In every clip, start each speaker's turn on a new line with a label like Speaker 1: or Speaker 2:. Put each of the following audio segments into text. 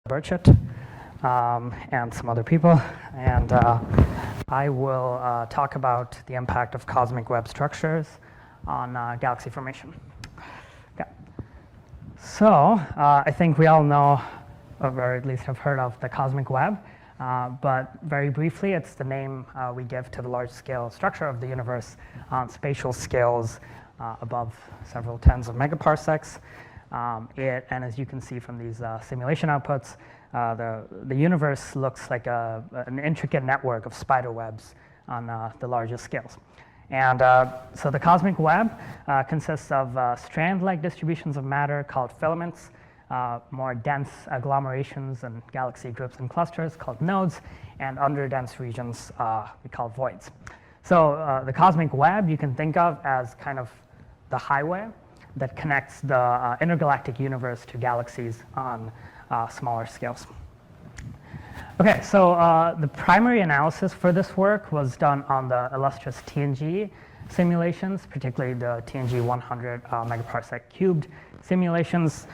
Speaker 1: Burchett and some other people, and I will talk about the impact of cosmic web structures on galaxy formation. Okay. So I think we all know, or at least have heard of, the cosmic web, but very briefly, it's the name we give to the large-scale structure of the universe on spatial scales above several tens of megaparsecs. And as you can see from these simulation outputs, the universe looks like an intricate network of spider webs on the largest scales. And so the cosmic web consists of strand-like distributions of matter called filaments, more dense agglomerations and galaxy groups and clusters called nodes, and under-dense regions we call voids. So the cosmic web you can think of as kind of the highway that connects the intergalactic universe to galaxies on smaller scales. Okay, so the primary analysis for this work was done on the illustrious TNG simulations, particularly the TNG 100 megaparsec cubed simulations,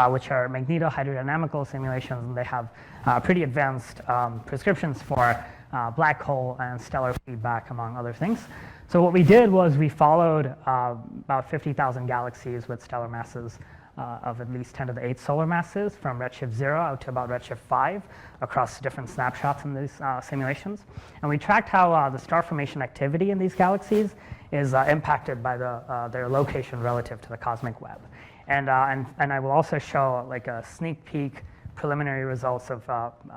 Speaker 1: which are magnetohydrodynamical simulations, and they have pretty advanced prescriptions for black hole and stellar feedback, among other things. So what we did was we followed about 50,000 galaxies with stellar masses of at least 10 to the 8 solar masses from redshift 0 out to about redshift 5 across different snapshots in these simulations. And we tracked how the star formation activity in these galaxies is impacted by their location relative to the cosmic web. And I will also show like a sneak peek preliminary results of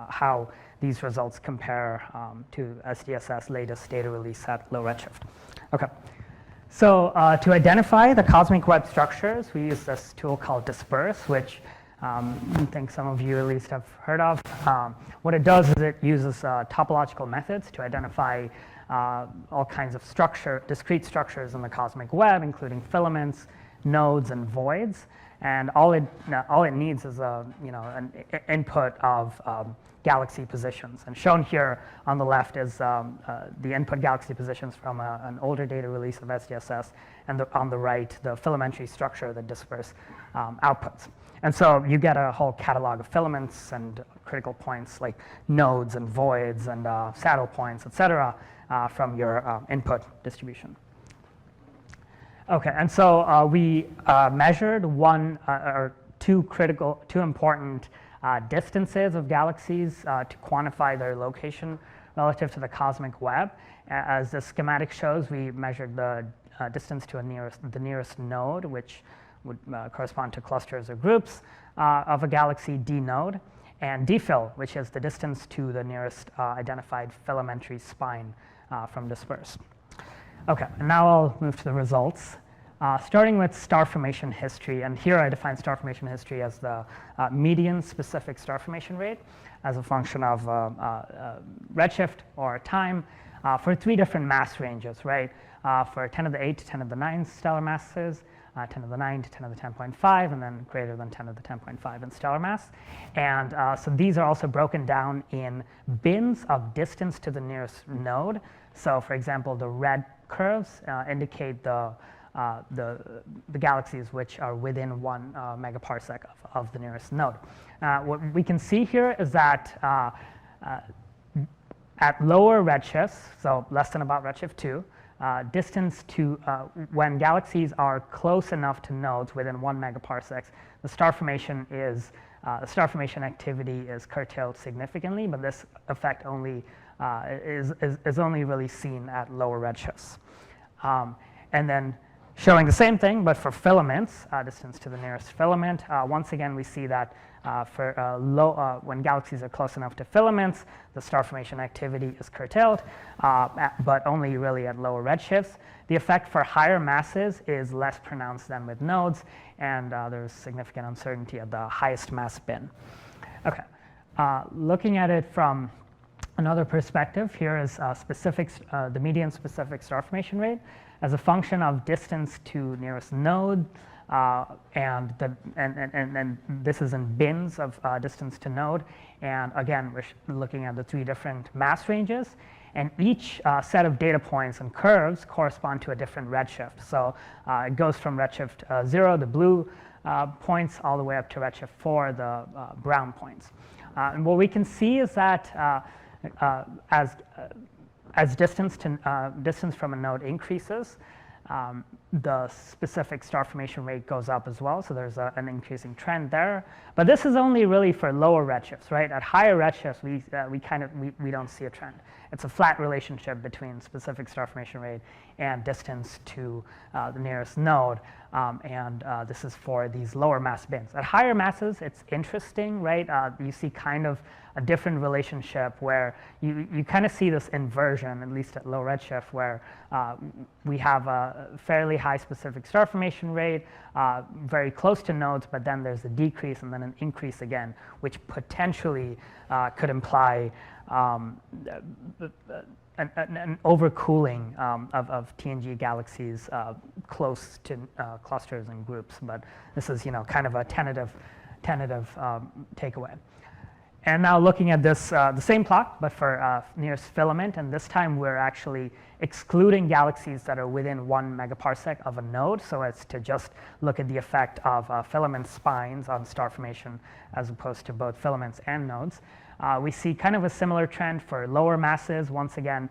Speaker 1: how these results compare to SDSS latest data release at low redshift. Okay, so to identify the cosmic web structures, we use this tool called Disperse, which I think some of you at least have heard of. What it does is it uses topological methods to identify all kinds of discrete structures in the cosmic web, including filaments, nodes, and voids. And all it needs is an input of galaxy positions. And shown here on the left is the input galaxy positions from an older data release of SDSS, and on the right, the filamentary structure that Disperse outputs. And so you get a whole catalog of filaments and critical points like nodes and voids and saddle points, et cetera, from your input distribution. Okay, and so we measured two important distances of galaxies to quantify their location relative to the cosmic web. As the schematic shows, we measured the distance to the nearest node, which would correspond to clusters or groups of a galaxy D node, and dfill, which is the distance to the nearest identified filamentary spine from Disperse. Okay, and now I'll move to the results. Starting with star formation history, and here I define star formation history as the median specific star formation rate as a function of redshift or time for 3 different mass ranges, right? For 10 to the 8 to 10 to the 9 stellar masses, 10 to the 9 to 10 to the 10.5, and then greater than 10 to the 10.5 in stellar mass. And so these are also broken down in bins of distance to the nearest node. So for example, the red curves indicate the galaxies which are within 1 megaparsec of the nearest node. What we can see here is that at lower redshifts, so less than about redshift 2, distance to when galaxies are close enough to nodes within 1 megaparsec, the star formation activity is curtailed significantly, but this effect only is only really seen at lower redshifts. And then showing the same thing, but for filaments, distance to the nearest filament. Once again, we see that when galaxies are close enough to filaments, the star formation activity is curtailed, but only really at lower redshifts. The effect for higher masses is less pronounced than with nodes, and there's significant uncertainty at the highest mass bin. Okay, looking at it from another perspective, here is the median specific star formation rate as a function of distance to nearest node, and this is in bins of distance to node. And again, we're looking at the 3 different mass ranges, and each set of data points and curves correspond to a different redshift. So it goes from redshift 0, the blue points, all the way up to redshift 4, the brown points. And what we can see is that as distance from a node increases, the specific star formation rate goes up as well, so there's an increasing trend there. But this is only really for lower redshifts, right? At higher redshifts, we don't see a trend. It's a flat relationship between specific star formation rate and distance to the nearest node, and this is for these lower mass bins. At higher masses, it's interesting, right? You see kind of a different relationship where you kind of see this inversion, at least at low redshift, where we have a fairly high specific star formation rate, very close to nodes, but then there's a decrease and then an increase again, which potentially could imply an overcooling of TNG galaxies close to clusters and groups. But this is, kind of a tentative takeaway. And now looking at this, the same plot, but for nearest filament, and this time we're actually excluding galaxies that are within 1 megaparsec of a node, so as to just look at the effect of filament spines on star formation as opposed to both filaments and nodes. We see kind of a similar trend for lower masses. Once again,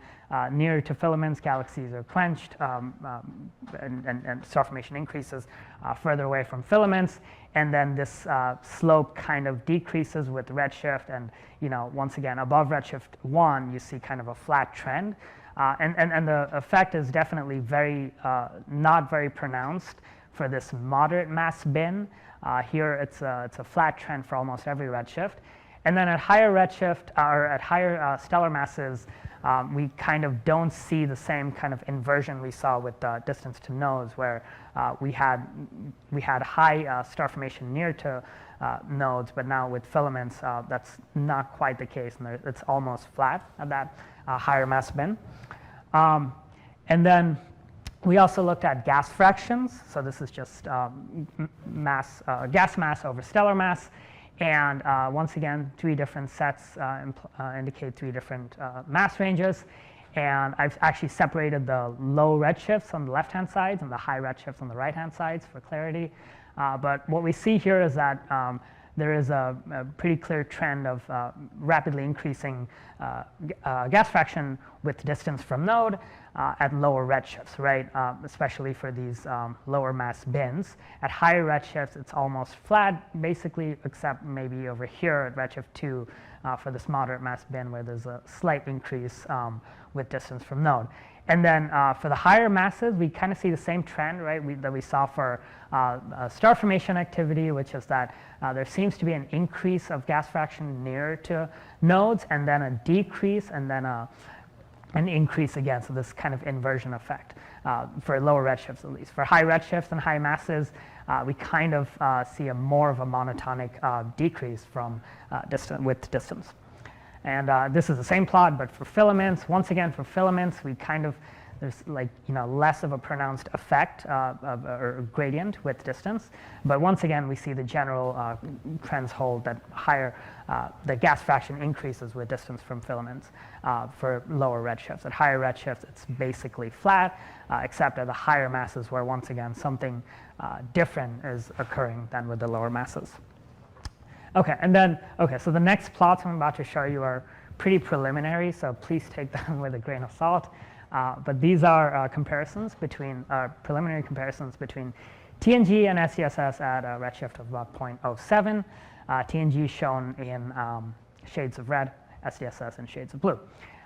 Speaker 1: nearer to filaments, galaxies are quenched, and star formation increases further away from filaments. And then this slope kind of decreases with redshift. And once again, above redshift 1, you see kind of a flat trend. And the effect is definitely not very pronounced for this moderate mass bin. Here, it's a flat trend for almost every redshift. And then at higher redshift, or at higher stellar masses, we kind of don't see the same kind of inversion we saw with distance to nodes, where we had high star formation near to nodes, but now with filaments, that's not quite the case, and it's almost flat at that higher mass bin. And then we also looked at gas fractions. So this is just gas mass over stellar mass. And once again, 3 different sets indicate 3 different mass ranges. And I've actually separated the low redshifts on the left-hand sides and the high redshifts on the right-hand sides for clarity. But what we see here is that there is a pretty clear trend of rapidly increasing gas fraction with distance from node at lower redshifts, right? Especially for these lower mass bins. At higher redshifts, it's almost flat, basically, except maybe over here at redshift 2 for this moderate mass bin, where there's a slight increase with distance from node. And then for the higher masses, we kind of see the same trend, right, that we saw for star formation activity, which is that there seems to be an increase of gas fraction near to nodes, and then a decrease, and then an increase again. So this kind of inversion effect for lower redshifts, at least. For high redshifts and high masses, we kind of see more of a monotonic decrease from with distance. And this is the same plot, but for filaments. Once again, for filaments, there's less of a pronounced effect or gradient with distance. But once again, we see the general trends hold that the gas fraction increases with distance from filaments for lower redshifts. At higher redshifts, it's basically flat, except at the higher masses, where once again something different is occurring than with the lower masses. So the next plots I'm about to show you are pretty preliminary, so please take them with a grain of salt. But these are preliminary comparisons between TNG and SDSS at a redshift of about 0.07. TNG shown in shades of red, SDSS in shades of blue.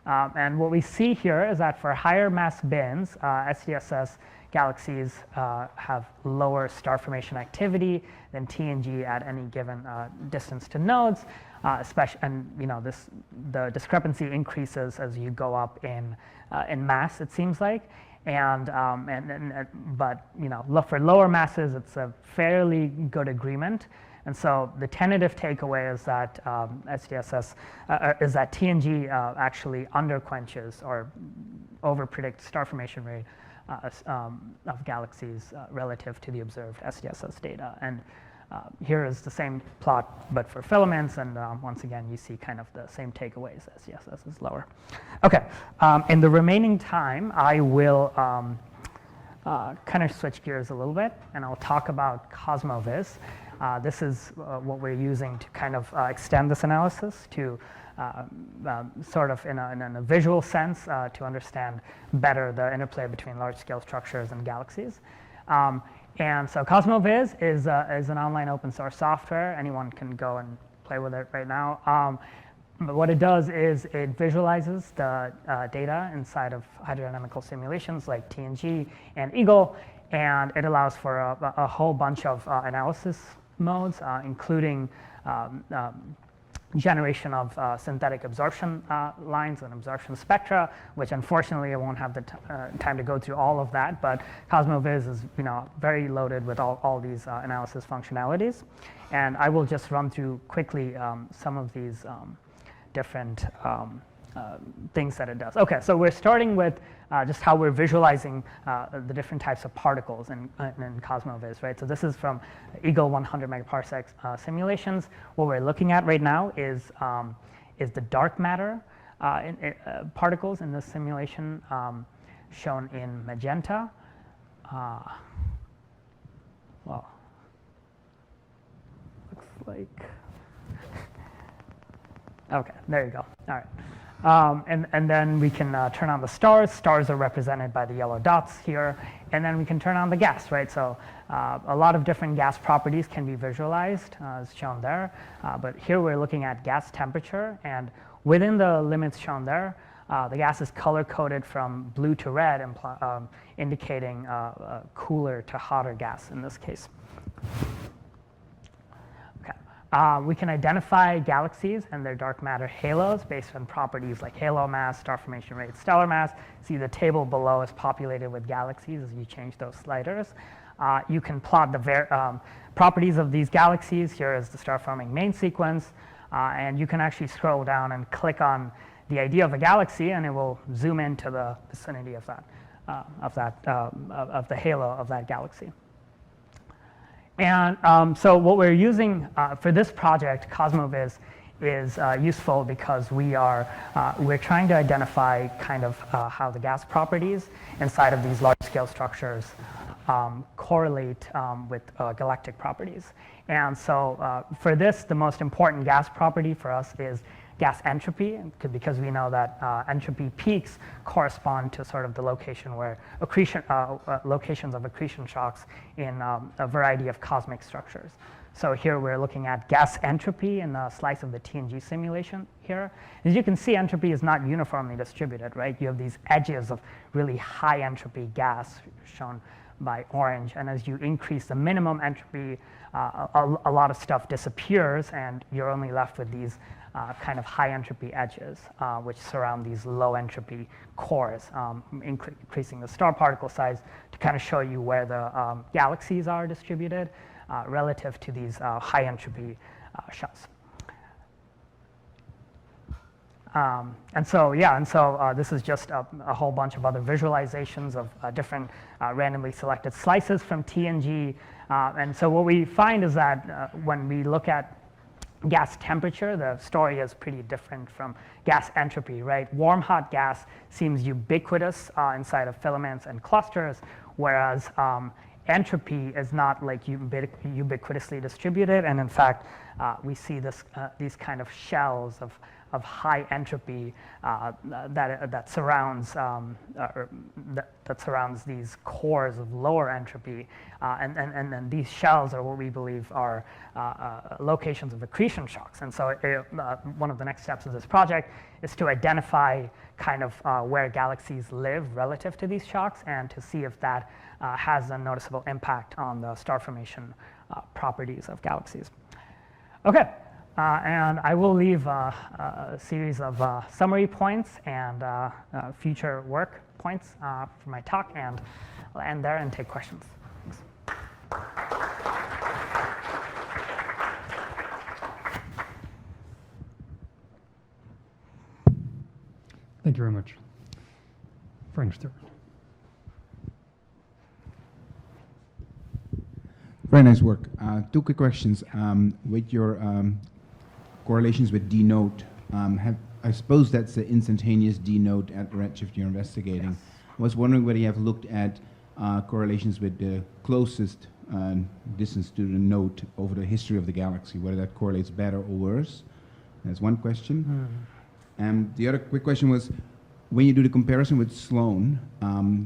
Speaker 1: And what we see here is that for higher mass bins, SDSS galaxies have lower star formation activity than TNG at any given distance to nodes, the discrepancy increases as you go up in mass, it seems like. But for lower masses, it's a fairly good agreement. And so the tentative takeaway is that TNG actually underquenches or overpredicts star formation rate of galaxies relative to the observed SDSS data. And here is the same plot, but for filaments, and once again, you see kind of the same takeaways. SDSS is lower. In the remaining time, I will kind of switch gears a little bit, and I'll talk about CosmoVis. This is what we're using to kind of extend this analysis to sort of in a visual sense to understand better the interplay between large-scale structures and galaxies. And so CosmoViz is an online open source software. Anyone can go and play with it right now. But what it does is it visualizes the data inside of hydrodynamical simulations like TNG and Eagle, and it allows for a whole bunch of analysis modes, including generation of synthetic absorption lines and absorption spectra, which unfortunately I won't have the time to go through all of that, but CosmoViz is very loaded with all these analysis functionalities. And I will just run through quickly some of these different things that it does. Okay, so we're starting with just how we're visualizing the different types of particles in CosmoViz, right? So this is from Eagle 100 megaparsec simulations. What we're looking at right now is the dark matter particles in this simulation shown in magenta. Well, looks like, okay, there you go, all right. And then we can turn on the stars. Stars are represented by the yellow dots here. And then we can turn on the gas, right? So a lot of different gas properties can be visualized, as shown there. But here we're looking at gas temperature. And within the limits shown there, the gas is color-coded from blue to red, indicating cooler to hotter gas in this case. We can identify galaxies and their dark matter halos based on properties like halo mass, star formation rate, stellar mass. See the table below is populated with galaxies as you change those sliders. You can plot the properties of these galaxies. Here is the star-forming main sequence. And you can actually scroll down and click on the idea of a galaxy, and it will zoom into the vicinity of the halo of that galaxy. And so what we're using for this project, CosmoViz, is useful because we're trying to identify kind of how the gas properties inside of these large-scale structures correlate with galactic properties. And so for this, the most important gas property for us is gas entropy, because we know that entropy peaks correspond to sort of the location where locations of accretion shocks in a variety of cosmic structures. So here we're looking at gas entropy in the slice of the TNG simulation here. As you can see, entropy is not uniformly distributed, right? You have these edges of really high entropy gas shown by orange, and as you increase the minimum entropy, a lot of stuff disappears, and you're only left with these kind of high entropy edges, which surround these low entropy cores, increasing the star particle size to kind of show you where the galaxies are distributed relative to these high entropy shells. And so this is just a whole bunch of other visualizations of different randomly selected slices from TNG. And so what we find is that when we look at gas temperature, the story is pretty different from gas entropy, right? Warm, hot gas seems ubiquitous inside of filaments and clusters, whereas entropy is not like ubiquitously distributed. And in fact, we see these kind of shells of high entropy that surrounds these cores of lower entropy, and these shells are what we believe are locations of accretion shocks. And so one of the next steps of this project is to identify kind of where galaxies live relative to these shocks, and to see if that has a noticeable impact on the star formation properties of galaxies. Okay. And I will leave a series of summary points and future work points for my talk, and I'll end there and take questions. Thanks.
Speaker 2: Thank you very much. Frank Stewart.
Speaker 3: Very nice work. Two quick questions. With your correlations with D node, I suppose that's the instantaneous D node at the redshift you're investigating.
Speaker 1: Yes.
Speaker 3: I was wondering whether you have looked at correlations with the closest distance to the node over the history of the galaxy, whether that correlates better or worse. That's one question. And the other quick question was, when you do the comparison with Sloan,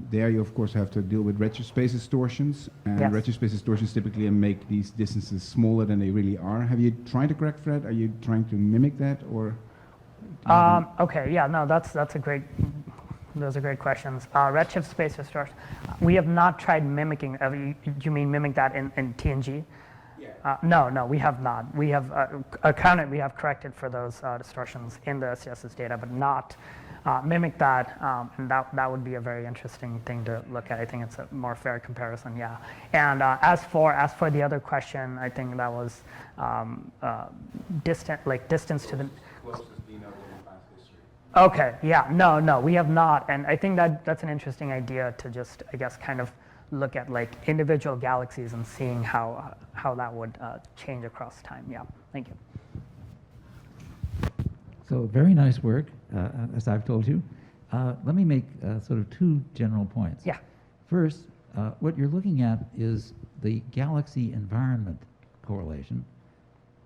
Speaker 3: there you of course have to deal with redshift space distortions, and
Speaker 1: Yes.
Speaker 3: redshift space distortions typically make these distances smaller than they really are. Have you tried to correct for that? Are you trying to mimic that, or?
Speaker 1: Okay, yeah, no, those are great questions. Redshift space distortion, we have not tried mimicking, do you mean mimic that in TNG?
Speaker 3: Yeah.
Speaker 1: No, we have not. We have we have corrected for those distortions in the SCSS data, but not mimic that, and that would be a very interesting thing to look at. I think it's a more fair comparison, yeah. And as for the other question, I think that was distance to the. Okay, yeah, no, we have not, and I think that's an interesting idea to just, I guess, kind of look at like individual galaxies and seeing how that would change across time. Yeah, thank you.
Speaker 4: So very nice work, as I've told you. Let me make sort of two general points.
Speaker 1: Yeah.
Speaker 4: First, what you're looking at is the galaxy environment correlation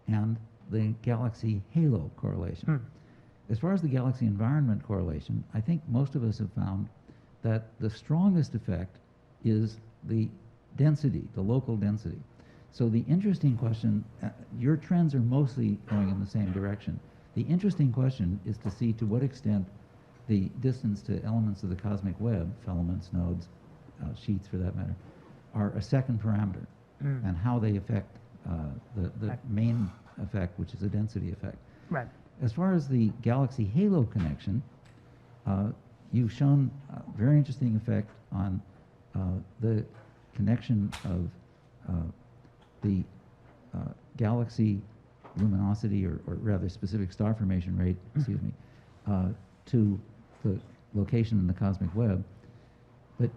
Speaker 4: and the galaxy halo correlation. As far as the galaxy environment correlation, I think most of us have found that the strongest effect is the density, the local density. So the interesting question, your trends are mostly going in the same direction. The interesting question is to see to what extent the distance to elements of the cosmic web, filaments, nodes, sheets for that matter, are a second parameter, and how they affect the
Speaker 1: Right.
Speaker 4: main effect, which is a density effect.
Speaker 1: Right.
Speaker 4: As far as the galaxy halo connection, you've shown a very interesting effect on the connection of the galaxy luminosity, or rather specific star formation rate, excuse me, to the location in the cosmic web. But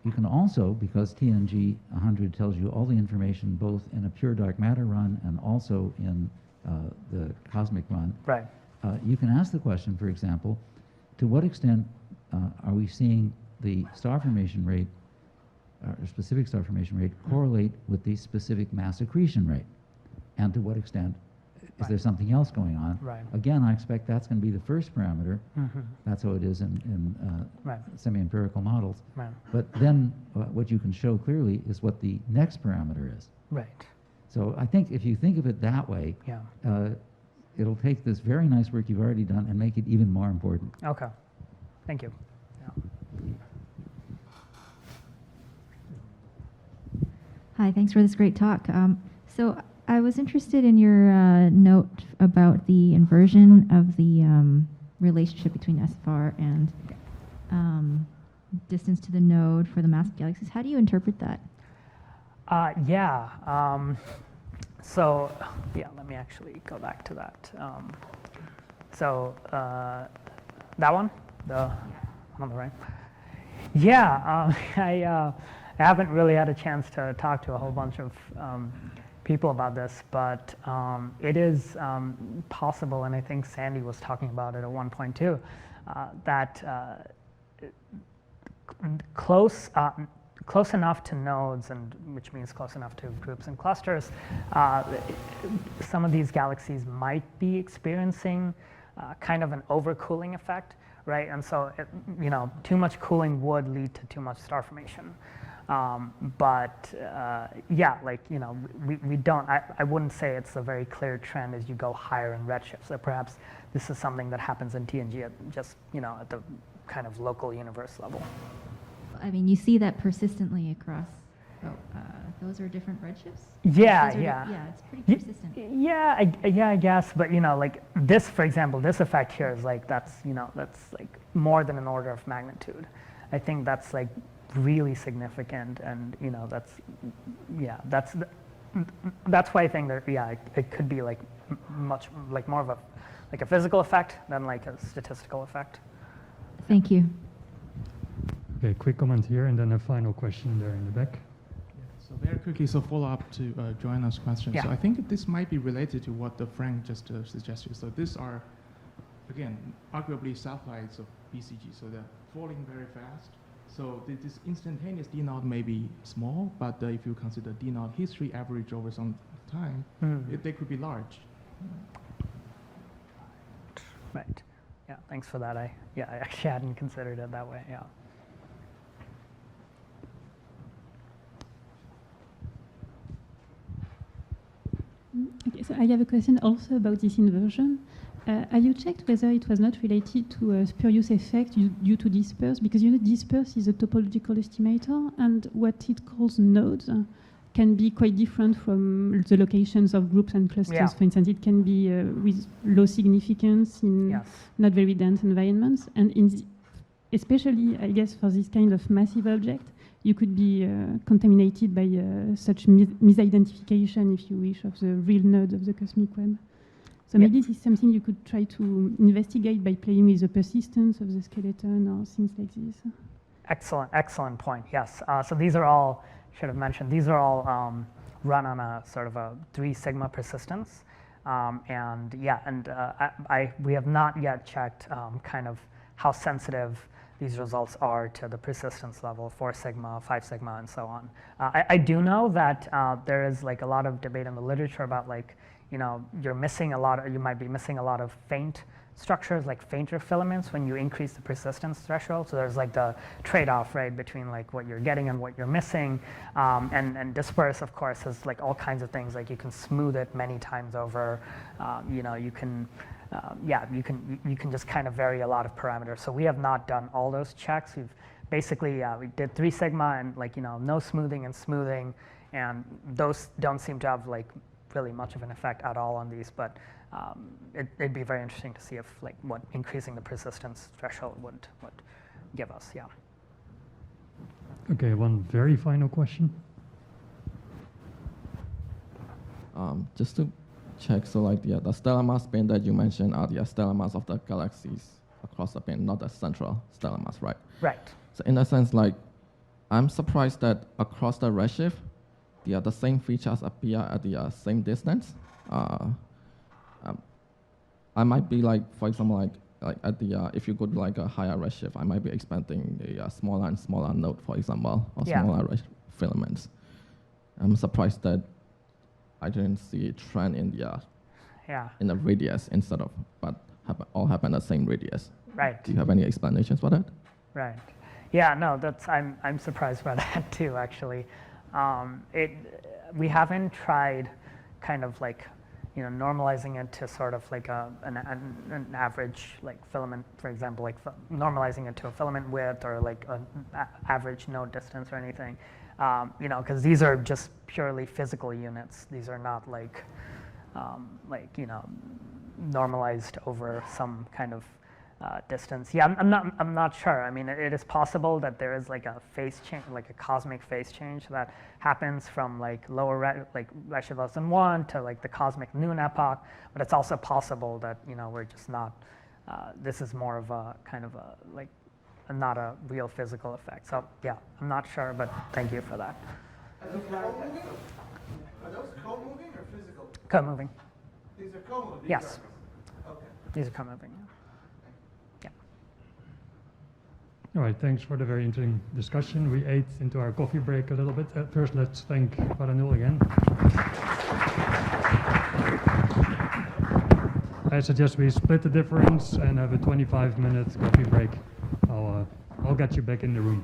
Speaker 4: you can also, because TNG 100 tells you all the information both in a pure dark matter run and also in the cosmic run,
Speaker 1: Right.
Speaker 4: you can ask the question, for example, to what extent are we seeing the star formation rate, or specific star formation rate, correlate with the specific mass accretion rate? And to what extent is there something else going on?
Speaker 1: Right.
Speaker 4: Again, I expect that's going to be the first parameter. That's how it is in
Speaker 1: Right.
Speaker 4: semi-empirical models.
Speaker 1: Right.
Speaker 4: But then what you can show clearly is what the next parameter is.
Speaker 1: Right.
Speaker 4: So I think if you think of it that way,
Speaker 1: Yeah.
Speaker 4: it'll take this very nice work you've already done and make it even more important.
Speaker 1: Okay. Thank you. Yeah.
Speaker 5: Hi, thanks for this great talk. So I was interested in your note about the inversion of the relationship between SFR and distance to the node for the massive galaxies. How do you interpret that?
Speaker 1: Yeah. So, yeah, let me actually go back to that. So, that one? The one on the right? Yeah, I haven't really had a chance to talk to a whole bunch of people about this, but it is possible, and I think Sandy was talking about it at one point too, that close enough to nodes, and which means close enough to groups and clusters, some of these galaxies might be experiencing kind of an overcooling effect, right? And so, too much cooling would lead to too much star formation. Yeah, we don't, I wouldn't say it's a very clear trend as you go higher in redshift. So perhaps this is something that happens in TNG at just, at the kind of local universe level.
Speaker 5: I mean, you see that persistently across, those are different redshifts?
Speaker 1: Yeah,
Speaker 5: Those are
Speaker 1: yeah.
Speaker 5: Yeah, it's pretty persistent.
Speaker 1: Yeah, I guess, but like this, for example, this effect here is like, that's like more than an order of magnitude. I think that's like really significant, and that's why I think that it could be like much like more of a physical effect than like a statistical effect.
Speaker 5: Thank you.
Speaker 2: Okay, quick comment here, and then a final question there in the back.
Speaker 6: So very quickly, so follow up to Joanna's question.
Speaker 1: Yeah.
Speaker 6: So I think this might be related to what Frank just suggested. So these are, again, arguably satellites of BCG. So they're falling very fast. So this instantaneous D naught may be small, but if you consider D naught history average over some time, they could be large.
Speaker 1: Right. Yeah, thanks for that. I actually hadn't considered it that way, yeah.
Speaker 7: Okay, so I have a question also about this inversion. Have you checked whether it was not related to a spurious effect due to disperse? Because you know disperse is a topological estimator, and what it calls nodes can be quite different from the locations of groups and clusters.
Speaker 1: Yeah.
Speaker 7: For instance, it can be with low significance in
Speaker 1: Yes.
Speaker 7: not very dense environments, and especially, I guess, for this kind of massive object, you could be contaminated by such misidentification, if you wish, of the real node of the cosmic web. So
Speaker 1: Yeah.
Speaker 7: maybe this is something you could try to investigate by playing with the persistence of the skeleton or things like this.
Speaker 1: Excellent point, yes. So these are all, should have mentioned, these are all run on a sort of a 3 sigma persistence. We have not yet checked kind of how sensitive these results are to the persistence level, 4 sigma, 5 sigma, and so on. I do know that there is like a lot of debate in the literature about like, you know, you might be missing a lot of faint structures, like fainter filaments when you increase the persistence threshold. So there's like the trade-off, right, between like what you're getting and what you're missing. And disperse, of course, has like all kinds of things, like you can smooth it many times over. You know, you can just kind of vary a lot of parameters. So we have not done all those checks. We've basically, we did 3 sigma and like, you know, no smoothing and smoothing. And those don't seem to have like really much of an effect at all on these, but it'd be very interesting to see if like what increasing the persistence threshold would give us, yeah.
Speaker 2: Okay, one very final question.
Speaker 8: Just to check, so like the stellar mass band that you mentioned are the stellar mass of the galaxies across the band, not the central stellar mass, right?
Speaker 1: Right.
Speaker 8: So in that sense, like, I'm surprised that across the redshift, the same features appear at the same distance. I might be like, for example, like at the if you go to like a higher redshift, I might be expanding a smaller and smaller node, for example, or
Speaker 1: Yeah.
Speaker 8: smaller filaments. I'm surprised that I didn't see a trend in the radius instead of, but all happen at the same radius.
Speaker 1: Right.
Speaker 8: Do you have any explanations for that?
Speaker 1: Right. Yeah, no, I'm surprised by that too, actually. We haven't tried kind of like, you know, normalizing it to sort of like an average like filament, for example, like normalizing it to a filament width or like an average node distance or anything. You know, because these are just purely physical units. These are not like, you know, normalized over some kind of distance. Yeah, I'm not sure. I mean, it is possible that there is like a phase change, like a cosmic phase change that happens from like lower redshift less than 1 to like the cosmic noon epoch. But it's also possible that, you know, we're just not. This is more of a kind of a like not a real physical effect. So yeah, I'm not sure, but thank you for that.
Speaker 9: Are those co-moving? Are those co-moving or physical?
Speaker 1: Co-moving.
Speaker 9: These are co-moving?
Speaker 1: Yes.
Speaker 9: Okay.
Speaker 1: These are co-moving. Yeah.
Speaker 2: All right, thanks for the very interesting discussion. We ate into our coffee break a little bit. First, let's thank Farhanul again. I suggest we split the difference and have a 25-minute coffee break. I'll get you back in the room.